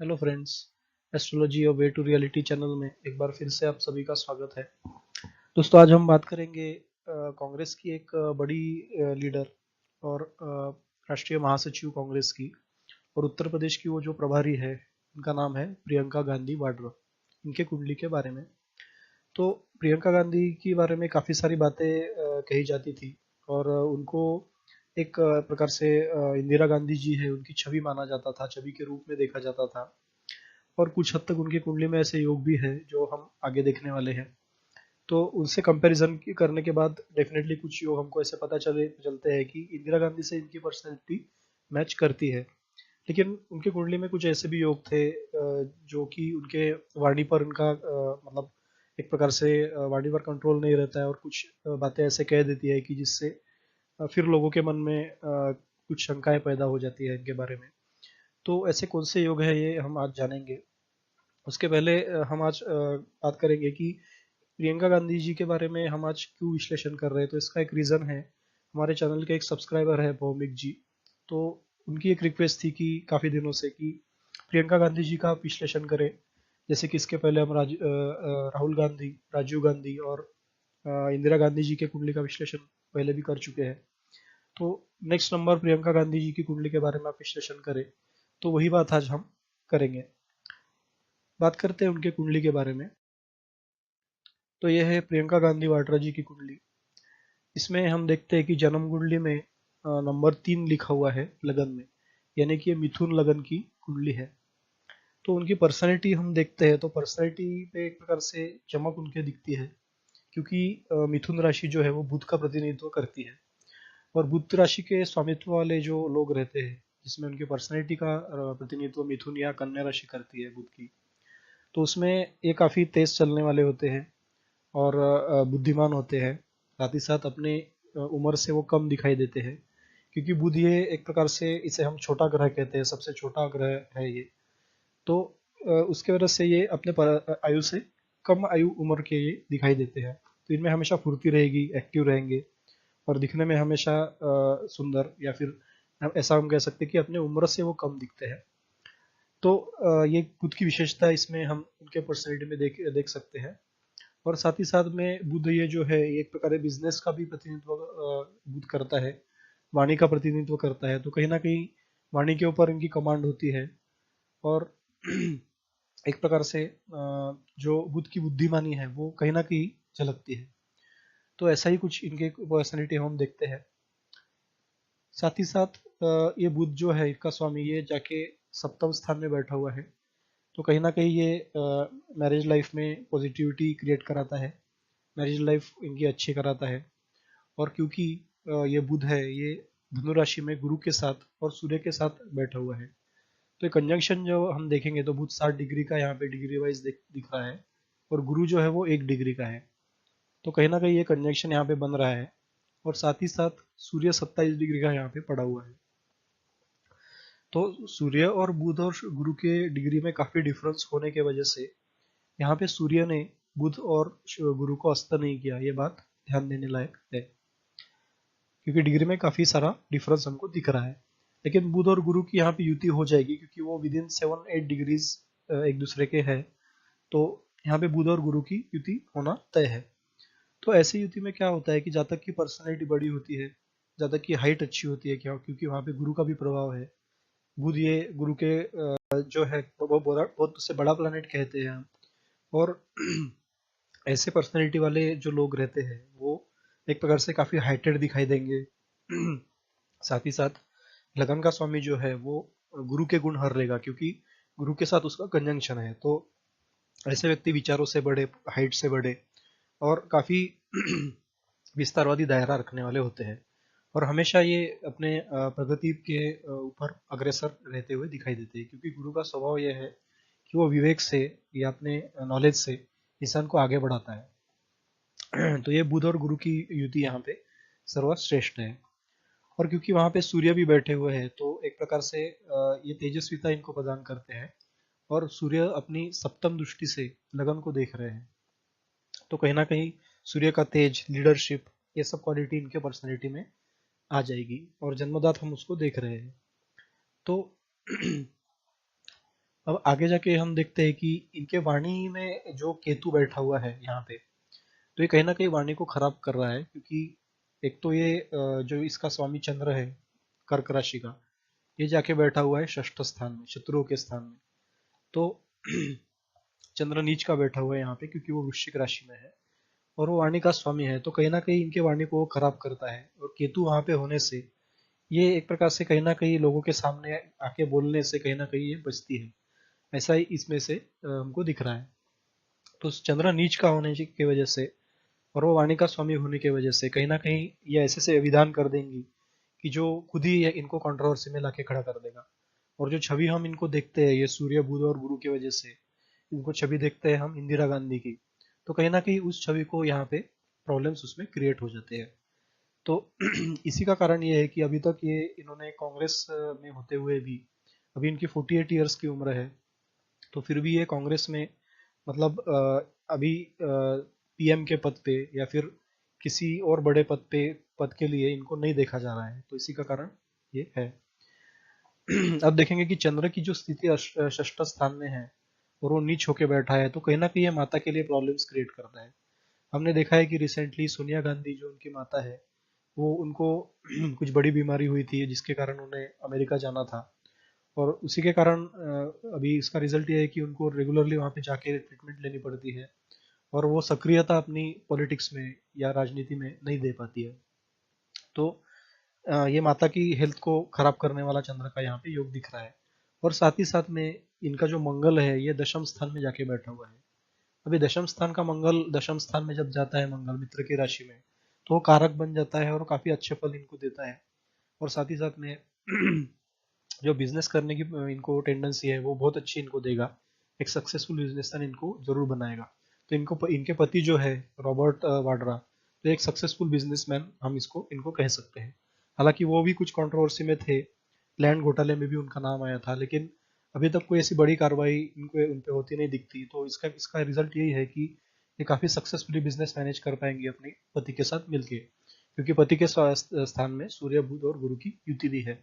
Hello friends, astrology और way to reality channel में एक बार फिर से आप सभी का स्वागत है। दोस्तों, आज हम बात करेंगे कांग्रेस की एक बड़ी लीडर और राष्ट्रीय महासचिव कांग्रेस की और उत्तर प्रदेश की वो जो प्रभारी है, उनका नाम है प्रियंका गांधी वाड्रा। इनके कुंडली के बारे में तो प्रियंका गांधी के बारे में काफ़ी सारी बातें कही जाती थी और उनको एक प्रकार से इंदिरा गांधी जी है उनकी छवि माना जाता था, छवि के रूप में देखा जाता था। और कुछ हद तक उनकी कुंडली में ऐसे योग भी है जो हम आगे देखने वाले हैं। तो उनसे कंपैरिजन करने के बाद डेफिनेटली कुछ योग हमको ऐसे पता चलते हैं कि इंदिरा गांधी से इनकी पर्सनैलिटी मैच करती है। लेकिन उनकी कुंडली में कुछ ऐसे भी योग थे जो कि उनके वाणी पर उनका मतलब एक प्रकार से वाणी पर कंट्रोल नहीं रहता है और कुछ बातें ऐसे कह देती है कि जिससे फिर लोगों के मन में कुछ शंकाएं पैदा हो जाती है इनके बारे में। तो ऐसे कौन से योग है ये हम आज जानेंगे। उसके पहले हम आज बात करेंगे कि प्रियंका गांधी जी के बारे में हम आज क्यों विश्लेषण कर रहे हैं। तो इसका एक रीज़न है, हमारे चैनल के एक सब्सक्राइबर है भौमिक जी। तो उनकी एक रिक्वेस्ट थी कि काफ़ी दिनों से कि प्रियंका गांधी जी का आप विश्लेषण करें। जैसे कि इसके पहले हम राहुल गांधी, राजीव गांधी और इंदिरा गांधी जी के कुंडली का विश्लेषण पहले भी कर चुके हैं। तो नेक्स्ट नंबर प्रियंका गांधी जी की कुंडली के बारे में आप विश्लेषण करें, तो वही बात आज हम करेंगे। बात करते हैं उनके कुंडली के बारे में। तो यह है प्रियंका गांधी वाड्रा जी की कुंडली। इसमें हम देखते हैं कि जन्म कुंडली में नंबर 3 लिखा हुआ है लगन में, यानी कि ये मिथुन लगन की कुंडली है। तो उनकी पर्सनैलिटी हम देखते हैं तो पर्सनैलिटी पे एक प्रकार से चमक उनके दिखती है, क्योंकि मिथुन राशि जो है वो बुध का प्रतिनिधित्व करती है। और बुध राशि के स्वामित्व वाले जो लोग रहते हैं, जिसमें उनकी पर्सनैलिटी का प्रतिनिधित्व मिथुन या कन्या राशि करती है बुध की, तो उसमें ये काफ़ी तेज चलने वाले होते हैं और बुद्धिमान होते हैं। साथ ही साथ अपने उम्र से वो कम दिखाई देते हैं, क्योंकि बुध ये एक प्रकार से इसे हम छोटा ग्रह कहते हैं, सबसे छोटा ग्रह है ये। तो उसके वजह से ये अपने आयु से कम आयु उम्र के ये दिखाई देते हैं। तो इनमें हमेशा फुर्ती रहेगी, एक्टिव रहेंगे और दिखने में हमेशा सुंदर, या फिर ऐसा हम कह सकते हैं कि अपने उम्र से वो कम दिखते हैं। तो ये बुध की विशेषता इसमें हम उनके पर्सनैलिटी में देख देख सकते हैं। और साथ ही साथ में बुध ये जो है ये एक प्रकार बिजनेस का भी प्रतिनिधित्व बुध करता है, वाणी का प्रतिनिधित्व करता है। तो कहीं ना कहीं वाणी के ऊपर इनकी कमांड होती है और एक प्रकार से जो बुध की बुद्धिमानी है वो कहीं ना कहीं झलकती है। तो ऐसा ही कुछ इनके पर्सनैलिटी हम देखते हैं। साथ ही साथ ये बुध जो है इसका स्वामी ये जाके सप्तम स्थान में बैठा हुआ है। तो कहीं ना कहीं ये मैरिज लाइफ में पॉजिटिविटी क्रिएट कराता है, मैरिज लाइफ इनकी अच्छी कराता है। और क्योंकि ये बुध है ये धनु राशि में गुरु के साथ और सूर्य के साथ बैठा हुआ है, तो कंजंक्शन जो हम देखेंगे तो बुध 60 डिग्री का यहाँ पे डिग्री वाइज दिख रहा है और गुरु जो है वो 1 डिग्री का है। तो कहीं ना कहीं ये कंजंक्शन यहाँ पे बन रहा है और साथ ही साथ सूर्य 27 डिग्री का यहाँ पे पड़ा हुआ है। तो सूर्य और बुध और गुरु के डिग्री में काफी डिफरेंस होने के वजह से यहाँ पे सूर्य ने बुध और गुरु को अस्त नहीं किया, ये बात ध्यान देने लायक है, क्योंकि डिग्री में काफी सारा डिफरेंस हमको दिख रहा है। लेकिन बुध और गुरु की यहाँ पे युति हो जाएगी, क्योंकि वो विद इन 7-8 डिग्रीज एक दूसरे के है। तो यहाँ पे बुध और गुरु की युति होना तय है। तो ऐसी युति में क्या होता है कि जहाँ तक की पर्सनैलिटी बड़ी होती है, जहाँ तक की हाइट अच्छी होती है, क्या क्योंकि वहाँ पे गुरु का भी प्रभाव है। बुध ये गुरु के जो है वो बहुत उससे बड़ा प्लानिट कहते हैं हम। और ऐसे पर्सनैलिटी वाले जो लोग रहते हैं वो एक प्रकार से काफी हाइटेड दिखाई देंगे। साथ ही साथ लगन का स्वामी जो है वो गुरु के गुण हर लेगा, क्योंकि गुरु के साथ उसका कंजंक्शन है। तो ऐसे व्यक्ति विचारों से बड़े, हाइट से बड़े और काफी विस्तारवादी दायरा रखने वाले होते हैं और हमेशा ये अपने प्रगति के ऊपर अग्रसर रहते हुए दिखाई देते हैं, क्योंकि गुरु का स्वभाव यह है कि वो विवेक से या अपने नॉलेज से इंसान को आगे बढ़ाता है। तो ये बुध और गुरु की युति यहाँ पे सर्वश्रेष्ठ है। और क्योंकि वहां पे सूर्य भी बैठे हुए हैं तो एक प्रकार से ये तेजस्विता इनको प्रदान करते हैं और सूर्य अपनी सप्तम दृष्टि से लगन को देख रहे हैं। तो कहीं ना कहीं सूर्य का तेज, लीडरशिप, ये सब क्वालिटी इनके पर्सनैलिटी में आ जाएगी और जन्मदात हम उसको देख रहे हैं। तो अब आगे जाके हम देखते हैं कि इनके वाणी में जो केतु बैठा हुआ है यहाँ पे, तो ये कहीं ना कहीं वाणी को खराब कर रहा है, क्योंकि एक तो ये जो इसका स्वामी चंद्र है कर्क राशि का, ये जाके बैठा हुआ है षष्ठ स्थान में, शत्रुओं के स्थान में। तो चंद्र नीच का बैठा हुआ है यहाँ पे, क्योंकि वो वृश्चिक राशि में है और वो वाणी का स्वामी है, तो कहीं ना कहीं इनके वाणी को वो खराब करता है। और केतु वहां पे होने से ये एक प्रकार से कहीं ना कहीं लोगों के सामने आके बोलने से कहीं ना कहीं ये बचती है, ऐसा ही इसमें से हमको दिख रहा है। तो चंद्र नीच का होने की वजह से और वो वाणी का स्वामी होने की वजह से कहीं ना कहीं ये ऐसे से विधान कर देंगी कि जो खुद ही इनको कंट्रोवर्सी में लाके खड़ा कर देगा। और जो छवि हम इनको देखते हैं, ये सूर्य बुध और गुरु की वजह से इनको छवि देखते हैं हम इंदिरा गांधी की, तो कहीं ना कहीं उस छवि को यहाँ पे प्रॉब्लम्स उसमें क्रिएट हो जाते हैं। तो इसी का कारण ये है कि अभी तक ये इन्होंने कांग्रेस में होते हुए भी, अभी इनकी 48 ईयर्स की उम्र है, तो फिर भी ये कांग्रेस में मतलब अभी पीएम के पद पे या फिर किसी और बड़े पद के लिए इनको नहीं देखा जा रहा है, तो इसी का कारण ये है। अब देखेंगे कि चंद्र की जो स्थिति षष्ठ स्थान में है और वो नीच होके बैठा है, तो कहीं ना कहीं ये माता के लिए प्रॉब्लम्स क्रिएट करता है। हमने देखा है कि रिसेंटली सोनिया गांधी जो उनकी माता है, वो उनको कुछ बड़ी बीमारी हुई थी जिसके कारण उन्हें अमेरिका जाना था। और उसी के कारण अभी इसका रिजल्ट ये है कि उनको रेगुलरली वहाँ पे जाके ट्रीटमेंट लेनी पड़ती है और वो सक्रियता अपनी पॉलिटिक्स में या राजनीति में नहीं दे पाती है। तो ये माता की हेल्थ को खराब करने वाला चंद्र का यहाँ पे योग दिख रहा है। और साथ ही साथ में इनका जो मंगल है ये दशम स्थान में जाके बैठा हुआ है। अभी दशम स्थान का मंगल दशम स्थान में जब जाता है मंगल मित्र की राशि में, तो वो कारक बन जाता है और काफी अच्छे फल इनको देता है। और साथ ही साथ में जो बिजनेस करने की इनको टेंडेंसी है वो बहुत अच्छी इनको देगा, एक सक्सेसफुल बिजनेसमैन इनको जरूर बनाएगा। तो इनको इनके पति जो है रॉबर्ट वाड्रा, तो एक सक्सेसफुल बिजनेसमैन हम इसको इनको कह सकते हैं। हालांकि वो भी कुछ कंट्रोवर्सी में थे, लैंड घोटाले में भी उनका नाम आया था, लेकिन अभी तक कोई ऐसी बड़ी कार्रवाई इनको उन पे होती नहीं दिखती। तो इसका इसका रिजल्ट यही है कि ये काफी सक्सेसफुली बिजनेस मैनेज कर पाएंगे अपने पति के साथ मिलके, क्योंकि पति के स्थान में सूर्य बुध और गुरु की युति भी है।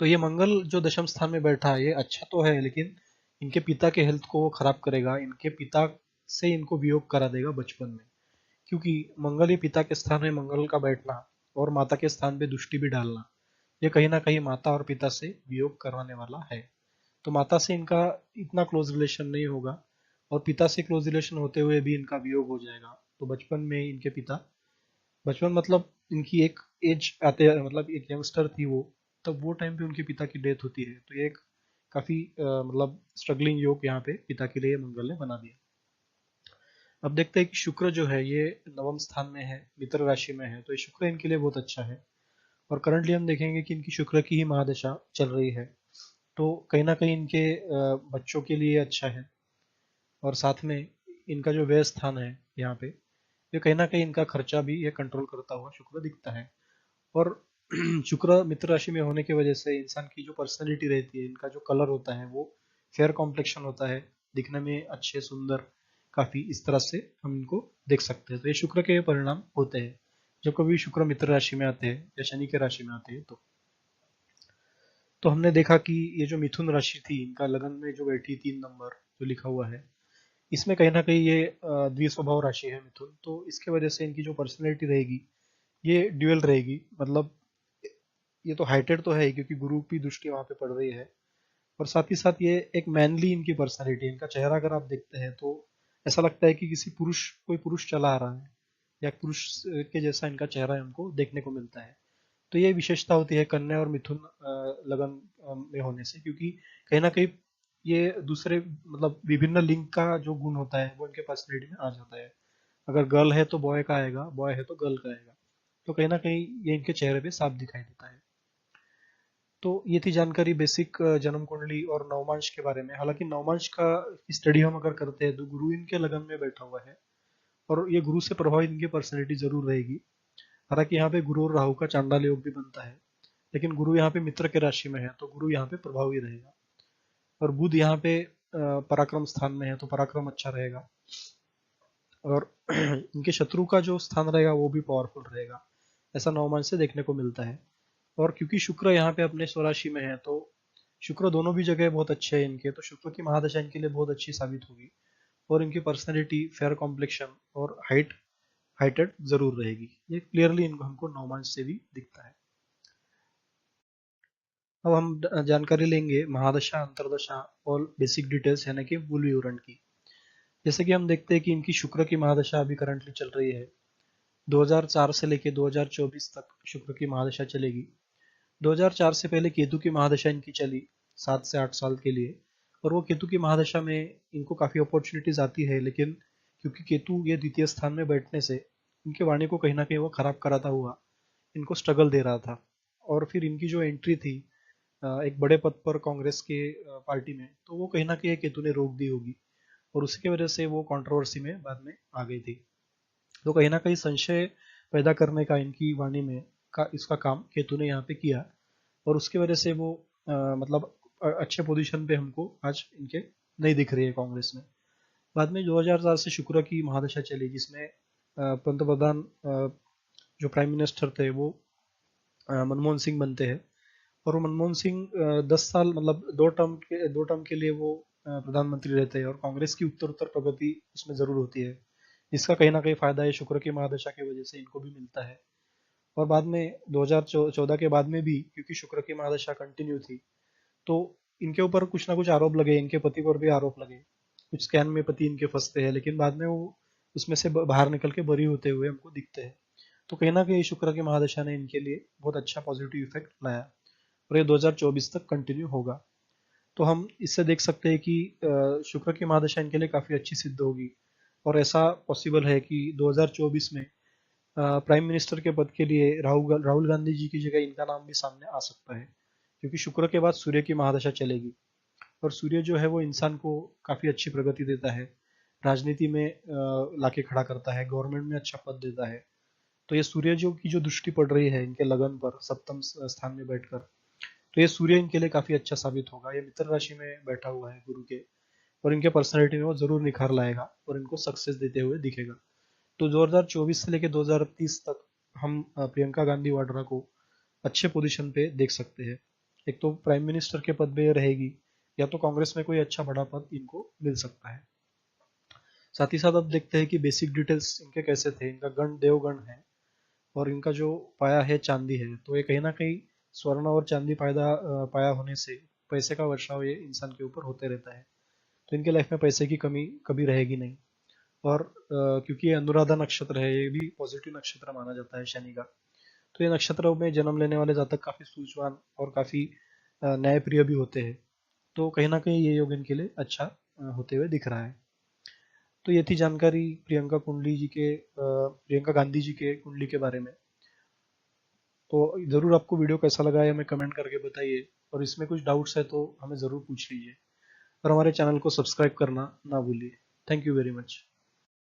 तो ये मंगल जो दशम स्थान में बैठा है ये अच्छा तो है, लेकिन इनके पिता के हेल्थ को वो खराब करेगा, इनके पिता से इनको वियोग करा देगा बचपन में। क्योंकि मंगल ही पिता के स्थान में मंगल का बैठना और माता के स्थान पे दृष्टि भी डालना, ये कहीं ना कहीं माता और पिता से वियोग करवाने वाला है। तो माता से इनका इतना क्लोज रिलेशन नहीं होगा और पिता से क्लोज रिलेशन होते हुए भी इनका वियोग हो जाएगा। तो बचपन में इनके पिता, बचपन मतलब इनकी एक एज आते मतलब एक यंगस्टर थी वो, तब वो टाइम पे उनके पिता की डेथ होती है। तो ये एक काफी मतलब स्ट्रगलिंग योग यहाँ पे पिता के लिए मंगल ने बना दिया। अब देखते हैं कि शुक्र जो है ये नवम स्थान में है, मित्र राशि में है, तो ये शुक्र इनके लिए बहुत अच्छा है। और करंटली हम देखेंगे कि इनकी शुक्र की ही महादशा चल रही है, तो कहीं ना कहीं इनके बच्चों के लिए अच्छा है। और साथ में इनका जो व्यय स्थान है यहाँ पे, ये कहीं ना कहीं इनका खर्चा भी ये कंट्रोल करता हुआ शुक्र दिखता है। और शुक्र मित्र राशि में होने की वजह से इंसान की जो पर्सनैलिटी रहती है, इनका जो कलर होता है वो फेयर कॉम्प्लेक्शन होता है, दिखने में अच्छे सुंदर काफी, इस तरह से हम इनको देख सकते हैं। तो ये शुक्र के परिणाम होते हैं जब कभी शुक्र मित्र राशि में आते हैं या शनि के राशि में आते हैं। तो हमने देखा कि ये जो मिथुन राशि थी, इनका लगन में जो बैठी 3 नंबर जो लिखा हुआ है, इसमें कहीं ना कहीं ये द्विस्वभाव राशि है मिथुन, तो इसके वजह से इनकी जो पर्सनैलिटी रहेगी ये ड्यूअल रहेगी। मतलब ये तो हाइटेड तो है ही, क्योंकि गुरु की दृष्टि वहां पे पड़ रही है। और साथ ही साथ ये एक मैनली इनकी पर्सनालिटी, इनका चेहरा अगर आप देखते हैं तो ऐसा लगता है कि किसी पुरुष, कोई पुरुष चला आ रहा है या पुरुष के जैसा इनका चेहरा हमको देखने को मिलता है। तो ये विशेषता होती है कन्या और मिथुन लगन में होने से, क्योंकि कहीं ना कहीं ये दूसरे मतलब विभिन्न लिंग का जो गुण होता है वो इनके पर्सनैलिटी में आ जाता है। अगर गर्ल है तो बॉय का आएगा, बॉय है तो गर्ल का आएगा। तो कहीं ना कहीं ये इनके चेहरे पे साफ दिखाई देता है। तो ये थी जानकारी बेसिक जन्म कुंडली और नवमांश के बारे में। हालांकि नवमांश का स्टडी हम अगर करते हैं तो गुरु इनके लगन में बैठा हुआ है और ये गुरु से प्रभावित इनकी पर्सनैलिटी जरूर रहेगी। हालांकि यहाँ पे गुरु और राहु का चांडाल योग भी बनता है, लेकिन गुरु यहाँ पे मित्र के राशि में है तो गुरु यहाँ पे प्रभावी रहेगा। और बुध यहाँ पे पराक्रम स्थान में है तो पराक्रम अच्छा रहेगा। और इनके शत्रु का जो स्थान रहेगा वो भी पावरफुल रहेगा, ऐसा नवमांश से देखने को मिलता है। और क्योंकि शुक्र यहाँ पे अपने स्वराशि में है, तो शुक्र दोनों भी जगह बहुत अच्छे हैं इनके, तो शुक्र की महादशा इनके लिए बहुत अच्छी साबित होगी। और इनकी पर्सनैलिटी, फेयर कॉम्प्लेक्शन और हाइटेड जरूर रहेगी। ये क्लियरली इनको हमको नौमांश से भी दिखता है। अब हम जानकारी लेंगे महादशा, अंतरदशा और बेसिक डिटेल्स यानी कि मूल विवरण की। जैसे कि हम देखते हैं कि इनकी शुक्र की महादशा अभी करंटली चल रही है। 2004 से लेकर 2024 तक शुक्र की महादशा चलेगी। 2004 से पहले केतु की महादशा इनकी चली 7 से 8 साल के लिए। और वो केतु की महादशा में इनको काफ़ी अपॉर्चुनिटीज आती है, लेकिन क्योंकि केतु ये द्वितीय स्थान में बैठने से इनके वाणी को कहीं ना कहीं वो खराब कराता हुआ इनको स्ट्रगल दे रहा था। और फिर इनकी जो एंट्री थी एक बड़े पद पर कांग्रेस के पार्टी में, तो वो कहीं ना कहीं केतु ने रोक दी होगी, और उसकी वजह से वो कंट्रोवर्सी में बाद में आ गई थी। तो कहीं ना कहीं संशय पैदा करने का इनकी वाणी में इसका काम केतु ने यहाँ पे किया। और उसकी वजह से वो मतलब अच्छे पोजीशन पे हमको आज इनके नहीं दिख रही है कांग्रेस में। बाद में 2004 से शुक्र की महादशा चली, जिसमें पंतप्रधान जो प्राइम मिनिस्टर थे वो मनमोहन सिंह बनते हैं। और वो मनमोहन सिंह 10 साल मतलब 2 टर्म के लिए वो प्रधानमंत्री रहते हैं, और कांग्रेस की उत्तर उत्तर प्रगति उसमें जरूर होती है। इसका कहीं ना कहीं फायदा है शुक्र की महादशा की वजह से इनको भी मिलता है। और बाद में 2014 के बाद में भी क्योंकि शुक्र की महादशा कंटिन्यू थी, तो इनके ऊपर कुछ ना कुछ आरोप लगे, इनके पति पर भी आरोप लगे। कुछ स्कैम में पति इनके फंसते हैं, लेकिन बाद में वो उसमें से बाहर निकल के बरी होते हुए हमको दिखते हैं। तो कहीं ना कहीं शुक्र की महादशा ने इनके लिए बहुत अच्छा पॉजिटिव इफेक्ट लाया, और ये 2024 तक कंटिन्यू होगा। तो हम इससे देख सकते हैं कि शुक्र की महादशा इनके लिए काफ़ी अच्छी सिद्ध होगी। और ऐसा पॉसिबल है कि 2024 में प्राइम मिनिस्टर के पद के लिए राहुल गांधी जी की जगह इनका नाम भी सामने आ सकता है, क्योंकि शुक्र के बाद सूर्य की महादशा चलेगी। और सूर्य जो है वो इंसान को काफ़ी अच्छी प्रगति देता है, राजनीति में लाके खड़ा करता है, गवर्नमेंट में अच्छा पद देता है। तो ये सूर्य जो की जो दृष्टि पड़ रही है इनके लगन पर सप्तम स्थान में बैठकर, तो ये सूर्य इनके लिए काफी अच्छा साबित होगा। ये मित्र राशि में बैठा हुआ है गुरु के, और इनके पर्सनैलिटी में वो जरूर निखार लाएगा और इनको सक्सेस देते हुए दिखेगा। तो 2024 से लेकर 2030 तक हम प्रियंका गांधी वाड्रा को अच्छे पोजीशन पे देख सकते हैं। एक तो प्राइम मिनिस्टर के पद पे ये रहेगी, या तो कांग्रेस में कोई अच्छा बड़ा पद इनको मिल सकता है। साथ ही साथ अब देखते हैं कि बेसिक डिटेल्स इनके कैसे थे। इनका गण देवगण है, और इनका जो पाया है चांदी है, तो ये कहीं ना कहीं स्वर्ण और चांदी पाया होने से पैसे का वर्षाव ये इंसान के ऊपर होते रहता है। तो इनके लाइफ में पैसे की कमी कभी रहेगी नहीं। और क्योंकि ये अनुराधा नक्षत्र है, ये भी पॉजिटिव नक्षत्र माना जाता है शनि का, तो ये नक्षत्रों में जन्म लेने वाले जातक काफी सूझवान और काफी न्यायप्रिय भी होते हैं। तो कहीं ना कहीं ये योग इनके लिए अच्छा होते हुए दिख रहा है। तो ये थी जानकारी प्रियंका गांधी जी के कुंडली के बारे में। तो ज़रूर आपको वीडियो कैसा लगा है हमें कमेंट करके बताइए, और इसमें कुछ डाउट्स है तो हमें ज़रूर पूछ लीजिए, और हमारे चैनल को सब्सक्राइब करना ना भूलिए। Thank you very much.